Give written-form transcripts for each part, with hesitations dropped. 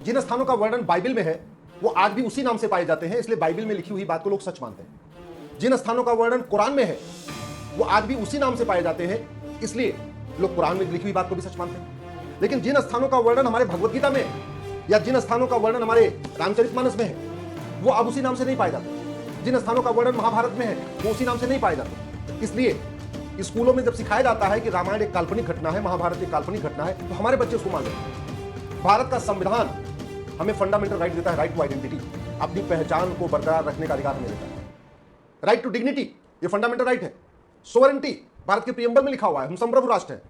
जिन स्थानों का वर्णन बाइबल में है वो आज भी उसी नाम से पाए जाते हैं, इसलिए बाइबल में लिखी हुई बात को लोग सच मानते हैं। जिन स्थानों का वर्णन कुरान में है वो आज भी उसी नाम से पाए जाते हैं, इसलिए लोग कुरान में लिखी हुई बात को भी सच मानते हैं। लेकिन जिन स्थानों का वर्णन हमारे भगवत गीता में है या जिन स्थानों का वर्णन हमारे रामचरितमानस में है वो अब उसी नाम से नहीं पाए जाते। जिन स्थानों का वर्णन महाभारत में है वो उसी नाम से नहीं पाए जाते। इसलिए स्कूलों में जब सिखाया जाता है कि रामायण एक काल्पनिक घटना है, महाभारत एक काल्पनिक घटना है, तो हमारे बच्चे उसको मान लेते हैं। भारत का संविधान हमें फंडामेंटल राइट देता है, राइट टू आइडेंटिटी, अपनी पहचान को बरकरार रखने का अधिकार हमें देता है। राइट टू डिग्निटी, ये फंडामेंटल राइट है। सोवरेंटी भारत के प्रियम्बल में लिखा हुआ है, हम संप्रभु राष्ट्र हैं।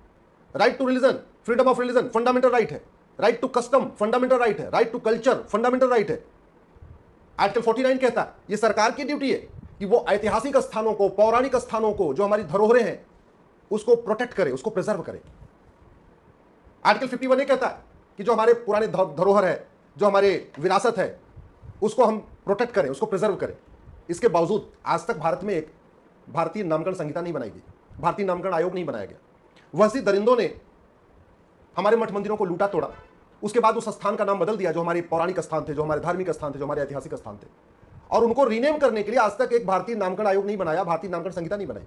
Right to religion, freedom of religion, fundamental right है। Right to custom, fundamental right है। Right to culture, fundamental right है। आर्टिकल 49 कहता है ये सरकार की ड्यूटी है कि वो ऐतिहासिक स्थानों को, पौराणिक स्थानों को, जो हमारी धरोहरें हैं उसको प्रोटेक्ट करे, उसको प्रिजर्व करे। आर्टिकल 51 ये कहता है कि जो हमारे पुराने धरोहर है, जो हमारे विरासत है, उसको हम प्रोटेक्ट करें, उसको प्रिजर्व करें। इसके बावजूद आज तक भारत में एक भारतीय नामकरण संहिता नहीं बनाई गई, भारतीय नामकरण आयोग नहीं बनाया गया। वहसी दरिंदों ने हमारे मठ मंदिरों को लूटा तोड़ा, उसके बाद उस स्थान का नाम बदल दिया जो हमारे पौराणिक स्थान थे, जो हमारे धार्मिक स्थान थे, जो हमारे ऐतिहासिक स्थान थे, और उनको रीनेम करने के लिए आज तक एक भारतीय नामकरण आयोग नहीं बनाया, भारतीय नामकरण संहिता नहीं बनाई।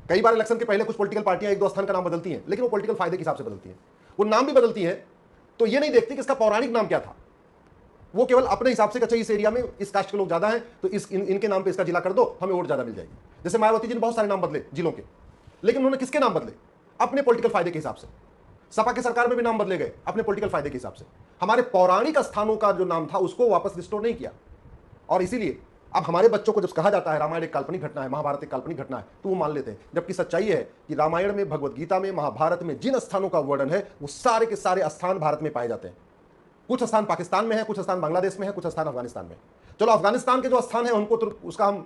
कई बार इलेक्शन के पहले कुछ पॉलिटिकल पार्टियां एक दो स्थान का नाम बदलती हैं, लेकिन वो पॉलिटिकल फायदे के हिसाब से बदलती हैं। वो नाम भी बदलती हैं तो ये नहीं देखती कि इसका पौराणिक नाम क्या था, वो केवल अपने हिसाब से, अच्छा इस एरिया में इस कास्ट के लोग ज्यादा हैं तो इनके नाम पे इसका जिला कर दो, हमें वोट ज्यादा मिल जाएगी। जैसे मायावती जी ने बहुत सारे नाम बदले जिलों के, लेकिन उन्होंने किसके नाम बदले? अपने पॉलिटिकल फायदे के हिसाब से। सपा की सरकार में भी नाम बदले गए अपने पॉलिटिकल फायदे के हिसाब से। हमारे पौराणिक स्थानों का जो नाम था उसको वापस रिस्टोर नहीं किया, और इसीलिए अब हमारे बच्चों को जब कहा जाता है रामायण एक काल्पनिक घटना है, महाभारत एक काल्पनिक घटना है, तो वो मान लेते हैं। जबकि सच्चाई है कि रामायण में, भगवत गीता में, महाभारत में जिन स्थानों का वर्णन है वो सारे के सारे स्थान भारत में पाए जाते हैं। कुछ स्थान पाकिस्तान में है, कुछ स्थान बांग्लादेश में है, कुछ स्थान अफगानिस्तान में। चलो अफगानिस्तान के जो स्थान है उनको तो उसका हम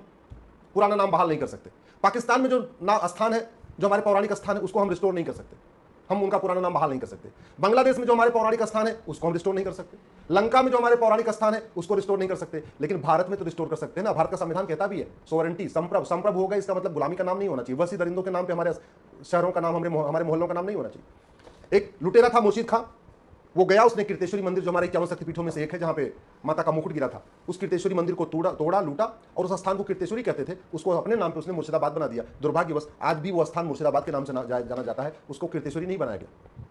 पुराना नाम बहाल नहीं कर सकते। पाकिस्तान में जो स्थान है, जो हमारे पौराणिक स्थान है, उसको हम रिस्टोर नहीं कर सकते, हम उनका पुराना नाम बहाल नहीं कर सकते। बांग्लादेश में जो हमारे पौराणिक स्थान है उसको हम रिस्टोर नहीं कर सकते। लंका में जो हमारे पौराणिक स्थान है उसको रिस्टोर नहीं कर सकते, लेकिन भारत में तो रिस्टोर कर सकते हैं ना। भारत का संविधान कहता भी है सोवरेंटी, संप्रभु होगा, इसका मतलब गुलामी का नाम नहीं होना चाहिए। वसी दरिंदों के नाम पे हमारे शहरों का नाम, हमारे मोहल्लों का नाम नहीं होना चाहिए। एक लुटेरा था मुर्शीद खां, वो गया, उसने कीर्तेश्वरी मंदिर जो हमारे 51 शक्तिपीठों में से एक है जहां पे माता का मुकुट गिरा था, उस कीर्तेश्वरी मंदिर को तोड़ा लूटा, और उस स्थान को कीर्तेश्वरी कहते थे, उसको अपने नाम पे उसने मुर्शिदाबाद बना दिया। दुर्भाग्यवश आज भी वो स्थान मुर्शिदाबाद के नाम से जाना जाता है, उसको कीर्तेश्वरी नहीं बनाया गया।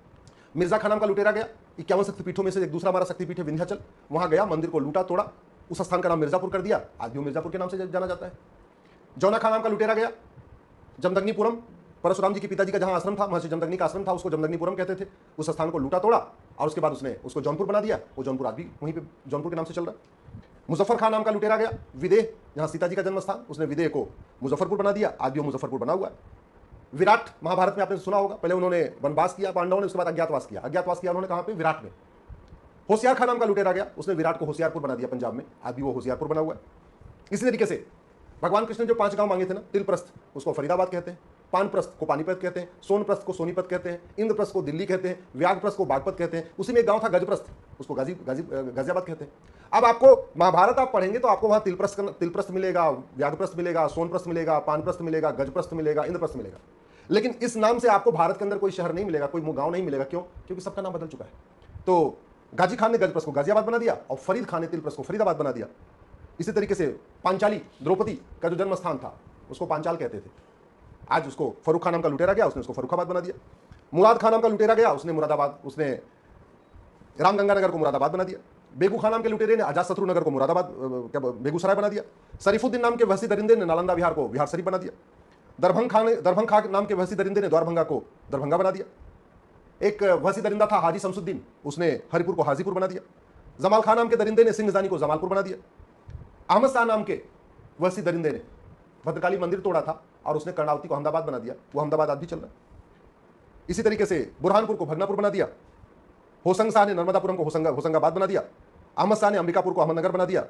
मिर्जा खान नाम का लुटेरा गया, 51 शक्तिपीठों में से एक दूसरा हमारा शक्तिपीठ है विंध्याचल, वहां गया, मंदिर को लूटा तोड़ा, उस स्थान का नाम मिर्जापुर कर दिया, आज भी वो मिर्जापुर के नाम से जाना जाता है। जौना खान नाम का लुटेरा गया जमदग्निपुरम, परशुराम जी के पिताजी का जहां आश्रम था, महर्षि जमदग्नि का आश्रम था, उसको जमदग्निपुरम कहते थे। उस स्थान को लूटा तोड़ा और उसके बाद उसने उसको जौनपुर बना दिया, वो जौनपुर आज भी वहीं पे जौनपुर के नाम से चल रहा है। मुजफ्फर खान नाम का लुटेरा गया विदेह, जहां सीता जी का जन्म स्थान, उसने विदेह को मुजफ्फरपुर बना दिया, आज भी वो मुजफ्फरपुर बना हुआ है। विराट महाभारत में आपने सुना होगा, पहले उन्होंने वनवास किया पांडवों ने, उसके बाद अज्ञातवास किया उन्होंने कहां पे? विराट में। होशियार खान नाम का लुटेरा गया, उसने विराट को होशियारपुर बना दिया पंजाब में, आज भी वो होशियारपुर बना हुआ है। इसी तरीके से भगवान कृष्ण ने जो 5 गांव मांगे थे ना, तिलप्रस्थ उसको फरीदाबाद कहते हैं, पानप्रस्थ को पानीपत कहते हैं, सोनप्रस्थ को सोनीपत कहते हैं, इंद्रप्रस्थ को दिल्ली कहते हैं, व्याघ्रप्रस्थ को बागपत कहते हैं, उसी में एक गांव था गजप्रस्थ, उसको गाजियाबाद कहते हैं। अब आपको महाभारत आप पढ़ेंगे तो आपको वहां तिलप्रस्थ मिलेगा, व्याघ्रप्रस्थ मिलेगा, सोनप्रस्थ मिलेगा, पानप्रस्थ मिलेगा, गजप्रस्थ मिलेगा, इंद्रप्रस्थ मिलेगा, लेकिन इस नाम से आपको भारत के अंदर कोई शहर नहीं मिलेगा, कोई गांव नहीं मिलेगा। क्यों? क्योंकि सबका नाम बदल चुका है। तो गाजी खान ने गजप्रस्थ को गाजियाबाद बना दिया और फरीद खान ने तिलप्रस्थ को फरीदाबाद बना दिया। इसी तरीके से पांचाली, द्रौपदी का जो जन्म स्थान था उसको पांचाल कहते थे, आज उसको फर्रुख खान नाम का लुटेरा गया, उसने उसको फर्रुखाबाद बना दिया। मुराद खान नाम का लुटेरा गया, उसने मुरादाबाद, उसने रामगंगा नगर को मुरादाबाद बना दिया। बेगू खान नाम के लुटेरे ने अजातशत्रु नगर को मुरादाबाद, क्या बेगूसराय बना दिया। शरीफुद्दीन नाम के वहसी दरिंदे ने नालंदा बिहार को बिहार शरीफ बना दिया। दरभंगा नाम के वहसी दरिंदे ने द्वारभंगा को दरभंगा बना दिया। एक वहसी दरिंदा था हाजी शमसुद्दीन, उसने हरिपुर को हाजीपुर बना दिया। जमाल खान नाम के दरिंदे ने सिंहजानी को जमालपुर बना दिया। अहमद शाह नाम के वहसी दरिंदे ने भद्रकाली मंदिर तोड़ा था और उसने कर्णावती को अहमदाबाद बना दिया, वो अहमदाबाद आज भी चल रहा है। इसी तरीके से बुरहानपुर को भगनापुर बना दिया। होसंग शाह ने नर्मदापुरम को होशंगाबाद बना दिया। अहमद शाह ने अंबिकापुर को अहमदनगर बना दिया।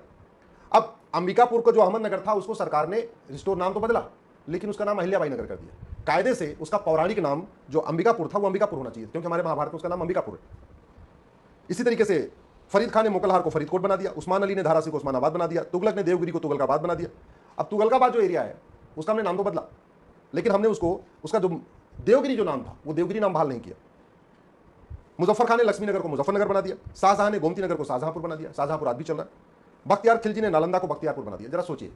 अब अंबिकापुर को जो अहमदनगर था उसको सरकार ने रिस्टोर नाम तो बदला, लेकिन उसका नाम अहिल्याबाई नगर कर दिया। कायदे से उसका पौराणिक नाम जो अंबिकापुर था वो अंबिकापुर होना चाहिए, क्योंकि हमारे महाभारत में उसका नाम अंबिकापुर है। इसी तरीके से फरीद खान ने मोकलहार को फरीदकोट बना दिया। उस्मान अली ने धारासी को उस्मानाबाद बना दिया। तुगलक ने देवगिरी को तुगलकाबाद बना दिया। अब तुगलकाबाद जो एरिया है उसका हमने नाम तो बदला, लेकिन हमने उसका जो देवगिरी जो नाम था वो देवगिरी नाम बहाल नहीं किया। मुजफ्फर खान ने लक्ष्मी नगर को मुजफ्फरनगर बना दिया, शाहजहां ने गोमती नगर को शाहजहांपुर बना दिया, शाहजहांपुर आज भी चल रहा है। बख्तियार खिलजी ने नालंदा को बख्तियारपुर बना दिया। जरा सोचिए,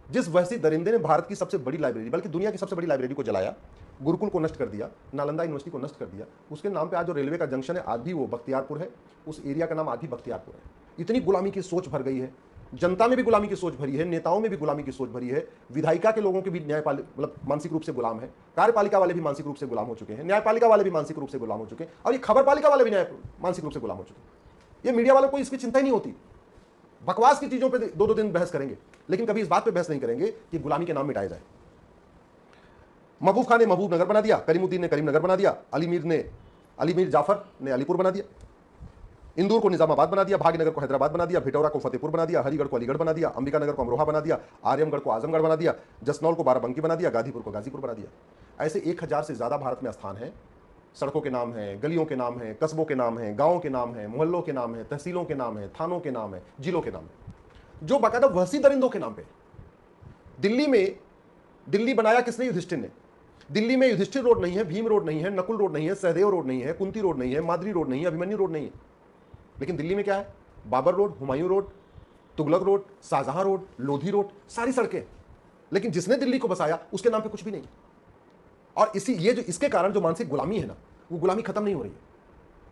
जिस वहसी दरिंदे ने भारत की सबसे बड़ी लाइब्रेरी, बल्कि दुनिया की सबसे बड़ी लाइब्रेरी को जलाया, गुरुकुल को नष्ट कर दिया, नालंदा यूनिवर्सिटी को नष्ट कर दिया, उसके नाम पे आज जो रेलवे का जंक्शन है आज भी वो बख्तियारपुर है, उस एरिया का नाम आज भी बख्तियारपुर है। इतनी गुलामी की सोच भर गई है, जनता में भी गुलामी की सोच भरी है, नेताओं में भी गुलामी की सोच भरी है, विधायिका के लोगों के भी मतलब मानसिक रूप से गुलाम है, कार्यपालिका वाले भी मानसिक रूप से गुलाम हो चुके हैं, न्यायपालिका वाले भी मानसिक रूप से गुलाम हो चुके हैं, और ये खबर पालिका वाले भी मानसिक रूप से गुलाम हो चुके हैं। ये मीडिया वालों को इसकी चिंता ही नहीं होती, बकवास की चीजों पे दो दो दिन बहस करेंगे, लेकिन कभी इस बात पे बहस नहीं करेंगे कि गुलामी के नाम मिटाए जाए। महबूब खान ने महबूब नगर बना दिया, करीमुद्दीन ने करीम नगर बना दिया, अली मीर जाफर ने अलीपुर बना दिया, इंदौर को निजामाबाद बना दिया, भाग्यनगर को हैदराबाद बना दिया, भिटौरा को फतेहपुर बना दिया, हरिगढ़ को अलीगढ़ बना दिया, अंबिकानगर को अमरोहा बना दिया, आर्यमगढ़ को आजमगढ़ बना दिया, जसनौल को बाराबंकी बना दिया, गाजीपुर को गाजीपुर बना दिया। ऐसे 1000 से ज्यादा भारत में स्थान हैं, सड़कों के नाम हैं, गलियों के नाम हैं, कस्बों के नाम हैं, गाँवों के नाम हैं, मोहल्लों के नाम हैं, तहसीलों के नाम हैं, थानों के नाम हैं, जिलों के नाम हैं, जो बाकायदा वहसी दरिंदों के नाम पे। दिल्ली बनाया किसने? युधिष्ठिर ने। दिल्ली में युधिष्ठिर रोड नहीं है, भीम रोड नहीं है, नकुल रोड नहीं है, सहदेव रोड नहीं है, कुंती रोड नहीं है, माद्री रोड नहीं है, अभिमन्यु रोड नहीं है, लेकिन दिल्ली में क्या है? Babar road, Humayun road, Tughlaq road, Shahjahan road, Lodhi road, सारी सड़कें। लेकिन जिसने दिल्ली को बसाया उसके नाम पे कुछ भी नहीं। और इसके कारण जो मानसिक गुलामी है ना, वो गुलामी खत्म नहीं हो रही है।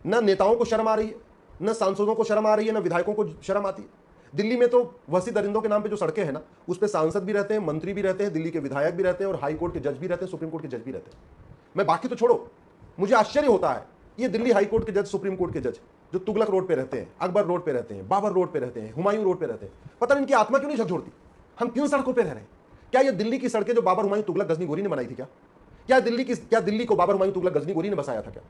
न नेताओं को शर्म आ रही है, न सांसदों को शर्म आ रही है, न विधायकों को शर्म आती है। दिल्ली में तो वसी दरिंदों के नाम पे जो सड़कें हैं ना, उस पे सांसद भी रहते हैं, मंत्री भी रहते हैं, दिल्ली के विधायक भी रहते हैं, और हाई कोर्ट के जज भी रहते हैं, सुप्रीम कोर्ट के जज भी रहते हैं। मैं बाकी तो छोड़ो, मुझे आश्चर्य होता है, ये दिल्ली हाई कोर्ट के जज, सुप्रीम कोर्ट के जज जो तुगलक रोड पे रहते हैं, अकबर रोड पे रहते हैं, बाबर रोड पे रहते हैं, हुमायूं रोड पे रहते हैं, पता नहीं इनकी आत्मा क्यों नहीं झकझोरती? हम क्यों सड़कों पे रह रहे हैं? क्या ये दिल्ली की सड़कें जो बाबर, हुमायूं, तुगलक, गजनी, गोरी ने बनाई थी? क्या दिल्ली को बाबर, हुमायूं, तुगलक, गजनी, गोरी ने बसाया था? क्या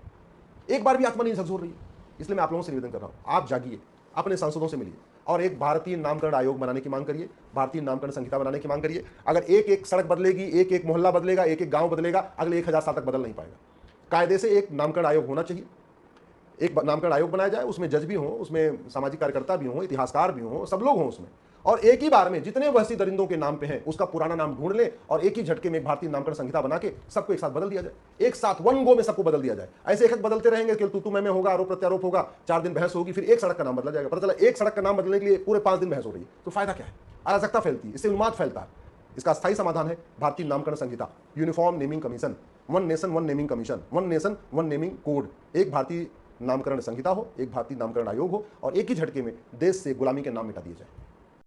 एक बार भी आत्मा नहीं झकझोर रही है? इसलिए मैं आप लोगों से निवेदन कर रहा हूं, आप जागिए, अपने सांसदों से मिलिए और एक भारतीय नामकरण आयोग बनाने की मांग करिए, भारतीय नामकरण संहिता बनाने की मांग करिए। अगर एक एक सड़क बदलेगी, एक एक मोहल्ला बदलेगा, एक एक गांव बदलेगा, अगले 1000 साल तक बदल नहीं पाएगा। कायदे से एक नामकरण आयोग होना चाहिए, एक नामकरण आयोग बनाया जाए, उसमें जज भी हों, उसमें सामाजिक कार्यकर्ता भी हों, इतिहासकार भी हों, सब लोग हों उसमें, और एक ही बार में जितने वहसी दरिंदों के नाम पे हैं उसका पुराना नाम ढूंढ ले और एक ही झटके में एक भारतीय नामकरण संहिता बना के सबको एक साथ बदल दिया जाए, एक साथ वन गो में सबको बदल दिया जाए। ऐसे एक बदलते रहेंगे कि तू मैं होगा, आरोप प्रत्यारोप होगा, 4 दिन बहस होगी, फिर एक सड़क का नाम बदला जाएगा। पता चला एक सड़क का नाम बदलने के लिए पूरे 5 दिन बहस हो रही है, तो फायदा क्या है? अराजकता फैलती है, इससे उन्माद फैलता है। इसका स्थायी समाधान है भारतीय नामकरण संहिता, uniform naming commission, one nation one naming commission, one nation one naming code. एक भारतीय नामकरण संहिता हो, एक भारतीय नामकरण आयोग हो, और एक ही झटके में देश से गुलामी के नाम मिटा दिए जाए।